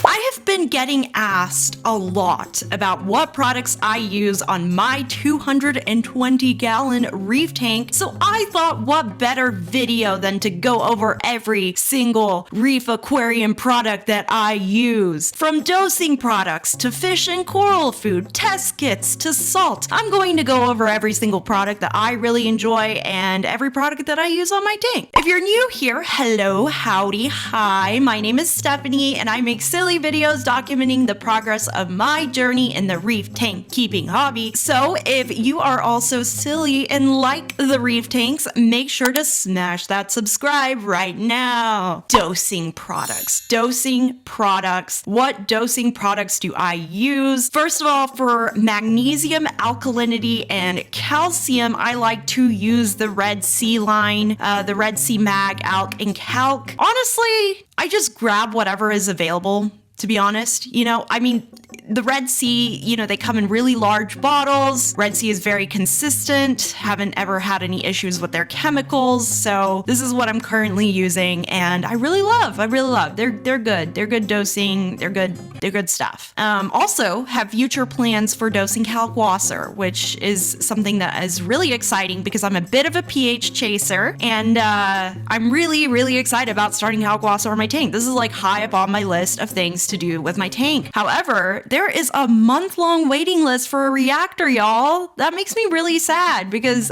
I have been getting asked a lot about what products I use on my 220-gallon Reef tank, so I thought what better video than to go over every single Reef aquarium product that I use. From dosing products to fish and coral food, test kits to salt. I'm going to go over every single product that I really enjoy and every product that I use on my tank. If you're new here, hello, howdy, hi, my name is Stephanie and I make silly videos documenting the progress of my journey in the Reef tank keeping hobby. So if you are also silly and like the Reef tanks, make sure to smash that subscribe right now. Dosing products. Dosing products. What dosing products do I use? First of all, for magnesium, alkalinity, and calcium, I like to use the Red Sea line, the Red Sea Mag, Alk, and Calc. Honestly, I just grab whatever is available, to be honest. I mean, the Red Sea, they come in really large bottles. Red Sea is very consistent, haven't ever had any issues with their chemicals. So this is what I'm currently using and I really love. They're good. They're good dosing. They're good stuff. Also have future plans for dosing Kalkwasser, which is something that is really exciting because I'm a bit of a pH chaser and I'm really excited about starting Kalkwasser on my tank. This is like high up on my list of things to do with my tank. However, there is a month-long waiting list for a reactor, y'all. That makes me really sad because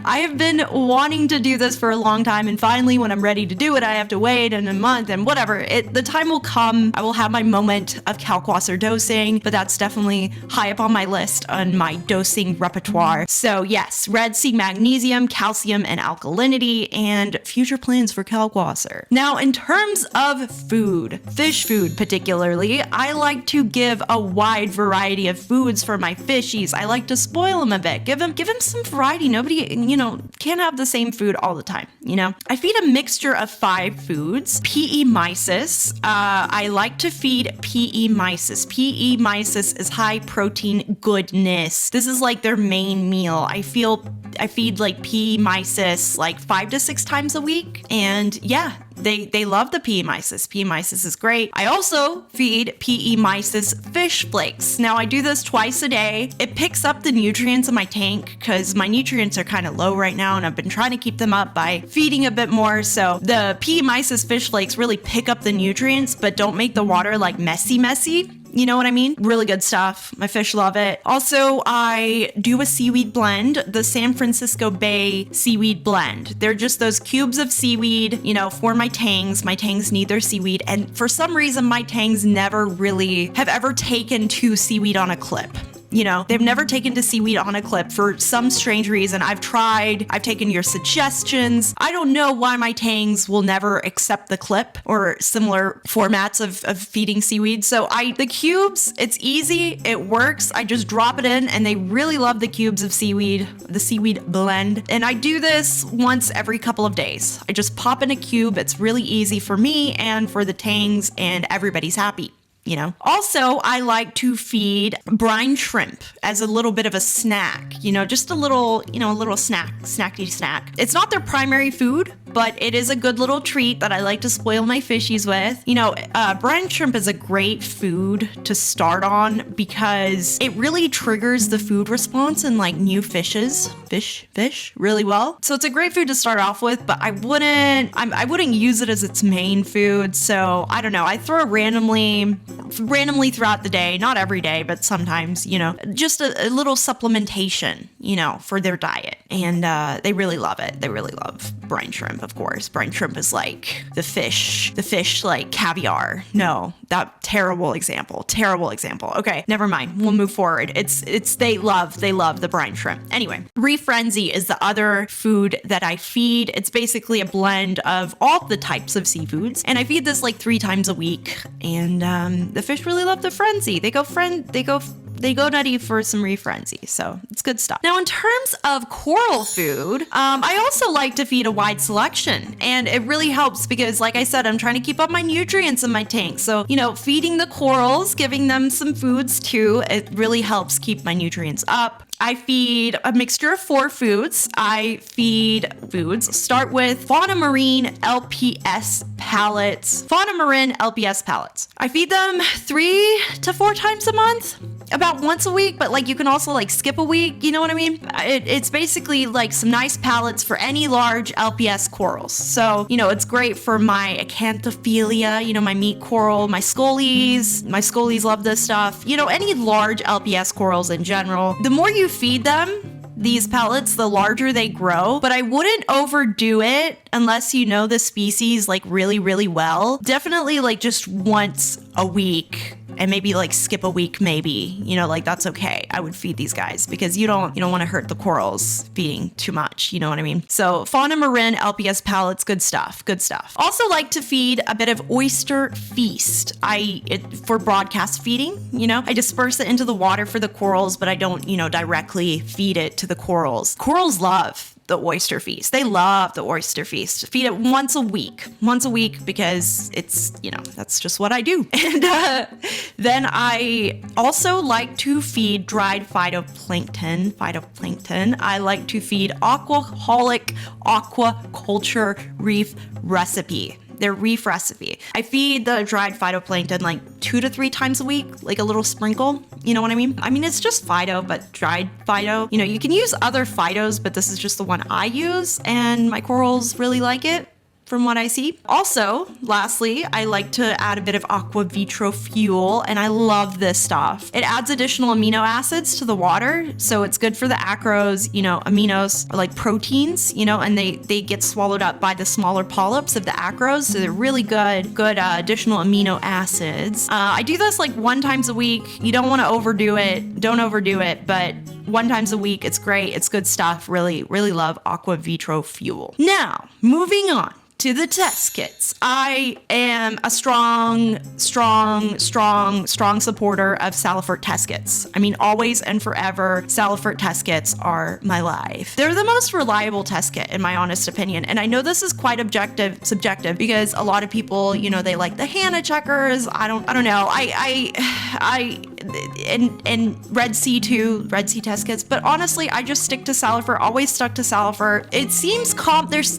I have been wanting to do this for a long time, and finally when I'm ready to do it, I have to wait in a month and whatever. The time will come. I will have my moment of Kalkwasser dosing, but that's definitely high up on my list on my dosing repertoire. So yes, Red Sea magnesium, calcium, and alkalinity, and future plans for Kalkwasser. Now, in terms of food, fish food particularly, I like to give a wide variety of foods for my fishies. I like to spoil them a bit. Give them some variety. Nobody can't have the same food all the time, I feed a mixture of 5 foods. PE mysis. I like to feed PE mysis. PE mysis is high protein goodness. This is like their main meal. I feed like PE mysis like 5 to 6 times a week. And yeah, they love the PE mysis. PE mysis is great. I also feed PE mysis fish flakes. Now I do this twice a day. It picks up the nutrients in my tank because my nutrients are kind of low right now and I've been trying to keep them up by feeding a bit more. So the PE mysis fish flakes really pick up the nutrients but don't make the water like messy. You know what I mean? Really good stuff. My fish love it. Also, I do a seaweed blend, the San Francisco Bay seaweed blend. They're just those cubes of seaweed, for my tangs. My tangs need their seaweed. And for some reason, my tangs never really have ever taken to seaweed on a clip. They've never taken to seaweed on a clip for some strange reason. I've tried, I've taken your suggestions. I don't know why my tangs will never accept the clip or similar formats of feeding seaweed. So the cubes, it's easy, it works. I just drop it in and they really love the cubes of seaweed, the seaweed blend. And I do this once every couple of days. I just pop in a cube. It's really easy for me and for the tangs and everybody's happy. Also, I like to feed brine shrimp as a little bit of a snack, just a little snacky snack. It's not their primary food, but it is a good little treat that I like to spoil my fishies with. Brine shrimp is a great food to start on because it really triggers the food response in like new fish really well. So it's a great food to start off with, but I wouldn't use it as its main food. So I don't know. I throw randomly throughout the day, not every day, but sometimes, just a little supplementation, for their diet. And they really love it. They really love brine shrimp, of course. Brine shrimp is like the fish like caviar. No, that terrible example. Okay, never mind. We'll move forward. They love the brine shrimp. Anyway, Reef Frenzy is the other food that I feed. It's basically a blend of all the types of seafoods. And I feed this like 3 times a week. And the fish really love the frenzy. They go they go nutty for some Reef frenzy. So it's good stuff. Now, in terms of coral food, I also like to feed a wide selection, and it really helps because, like I said, I'm trying to keep up my nutrients in my tank. So, feeding the corals, giving them some foods too, it really helps keep my nutrients up. I feed a mixture of 4 foods. I feed foods. Start with Fauna Marine LPS pellets. Fauna Marine LPS pellets. I feed them 3 to 4 times a month, about once a week, but like you can also like skip a week, you know what I mean? It's basically like some nice pellets for any large LPS corals. So, it's great for my acanthophilia, my meat coral, my scullies. My scullies love this stuff. Any large LPS corals in general. The more you feed them these pellets, the larger they grow, but I wouldn't overdo it unless you know the species like really, really well. Definitely like just once a week, and maybe like skip a week, maybe, like that's okay. I would feed these guys because you don't want to hurt the corals feeding too much. You know what I mean? So Fauna Marin LPS pellets, good stuff. Also like to feed a bit of Oyster Feast. For broadcast feeding, I disperse it into the water for the corals, but I don't, directly feed it to the corals. Corals love the Oyster Feast. They love the Oyster Feast. Feed it once a week because it's, that's just what I do. And then I also like to feed dried phytoplankton. I like to feed Aquaholic Aquaculture Reef Recipe. Their Reef recipe. I feed the dried phytoplankton like 2 to 3 times a week, like a little sprinkle. You know what I mean? It's just phyto, but dried phyto. You can use other phytos, but this is just the one I use, and my corals really like it, from what I see. Also, lastly, I like to add a bit of aqua vitro fuel, and I love this stuff. It adds additional amino acids to the water, so it's good for the acros. Aminos are like proteins, and they get swallowed up by the smaller polyps of the acros, so they're really good additional amino acids. I do this like 1 time a week. You don't want to overdo it. Don't overdo it, but 1 time a week, it's great. It's good stuff. Really, really love aqua vitro fuel. Now, moving on to the test kits. I am a strong supporter of Salifert test kits. Always and forever, Salifert test kits are my life. They're the most reliable test kit, in my honest opinion. And I know this is quite subjective, because a lot of people, they like the Hannah checkers. I don't know. And Red Sea too, Red Sea test kits. But honestly, I just stick to Salifert. Always stuck to Salifert. It seems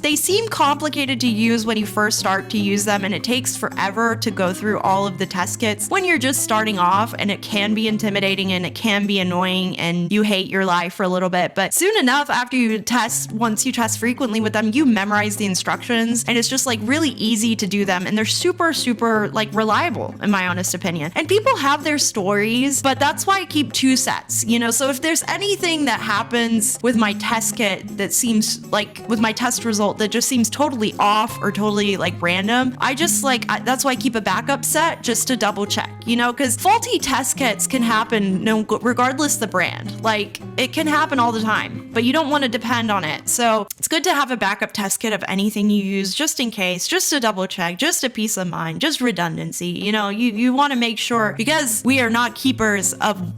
they seem complicated to use when you first start to use them, and it takes forever to go through all of the test kits when you're just starting off, and it can be intimidating and it can be annoying and you hate your life for a little bit. But soon enough, once you test frequently with them, you memorize the instructions, and it's just like really easy to do them, and they're super like reliable, in my honest opinion. And people have their stories, but that's why I keep 2 sets, so if there's anything that happens with my test kit that seems like, with my test result that just seems totally off or totally like random, that's why I keep a backup set just to double check, because faulty test kits can happen regardless the brand. Like, it can happen all the time, but you don't want to depend on it. So it's good to have a backup test kit of anything you use, just in case, just to double check, just a peace of mind, just redundancy. You want to make sure, because we are not keepers of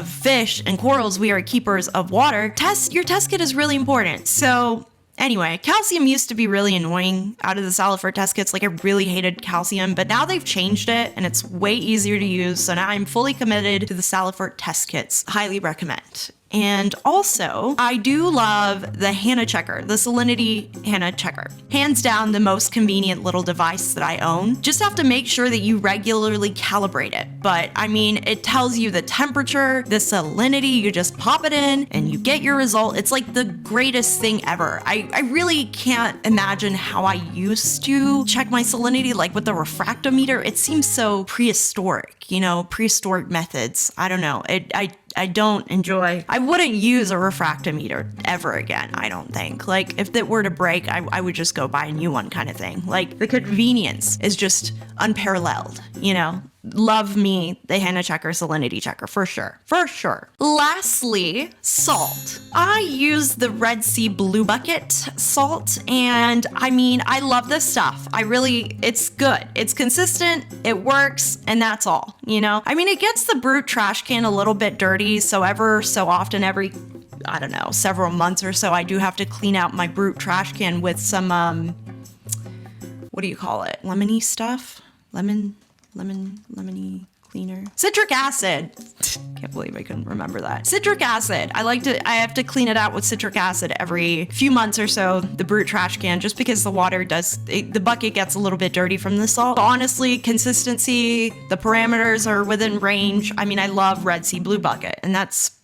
fish and corals, we are keepers of water. Your test kit is really important. So anyway, calcium used to be really annoying out of the Salifert test kits. Like, I really hated calcium, but now they've changed it and it's way easier to use. So now I'm fully committed to the Salifert test kits. Highly recommend. And also, I do love the Hannah checker, the Salinity Hannah checker. Hands down, the most convenient little device that I own. Just have to make sure that you regularly calibrate it. But it tells you the temperature, the salinity, you just pop it in and you get your result. It's like the greatest thing ever. I really can't imagine how I used to check my salinity, like with the refractometer. It seems so prehistoric, prehistoric methods. I don't know. I don't enjoy. I wouldn't use a refractometer ever again, I don't think. Like, if it were to break, I would just go buy a new one kind of thing. Like, the convenience is just unparalleled, you know, love me the Hannah checker, salinity checker, for sure. For sure. Lastly, salt. I use the Red Sea Blue Bucket salt, and I mean, I love this stuff. It's good. It's consistent, it works, and that's all, you know? I mean, it gets the Brute trash can a little bit dirty, so ever so often, every, I don't know, several months or so, I do have to clean out my Brute trash can with some, what do you call it? Lemony stuff? Lemony cleaner. Citric acid. Can't believe I couldn't remember that. Citric acid. I have to clean it out with citric acid every few months or so, the Brute trash can, just because the water the bucket gets a little bit dirty from the salt. But honestly, consistency, the parameters are within range. I mean, I love Red Sea Blue Bucket, and that's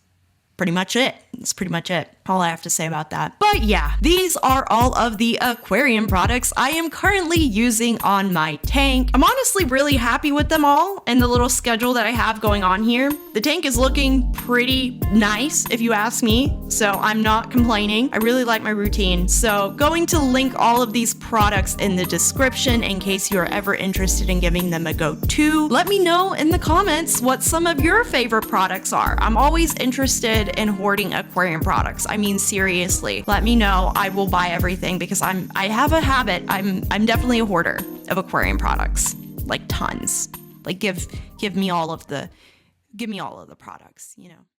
pretty much it. That's pretty much it. All I have to say about that. But yeah, these are all of the aquarium products I am currently using on my tank. I'm honestly really happy with them all and the little schedule that I have going on here. The tank is looking pretty nice, if you ask me, so I'm not complaining. I really like my routine. So going to link all of these products in the description in case you're ever interested in giving them a go too. Let me know in the comments what some of your favorite products are. I'm always interested in hoarding aquarium products. I mean, seriously, let me know. I will buy everything because I have a habit. I'm definitely a hoarder of aquarium products, like tons. Like give me all of the products, you know.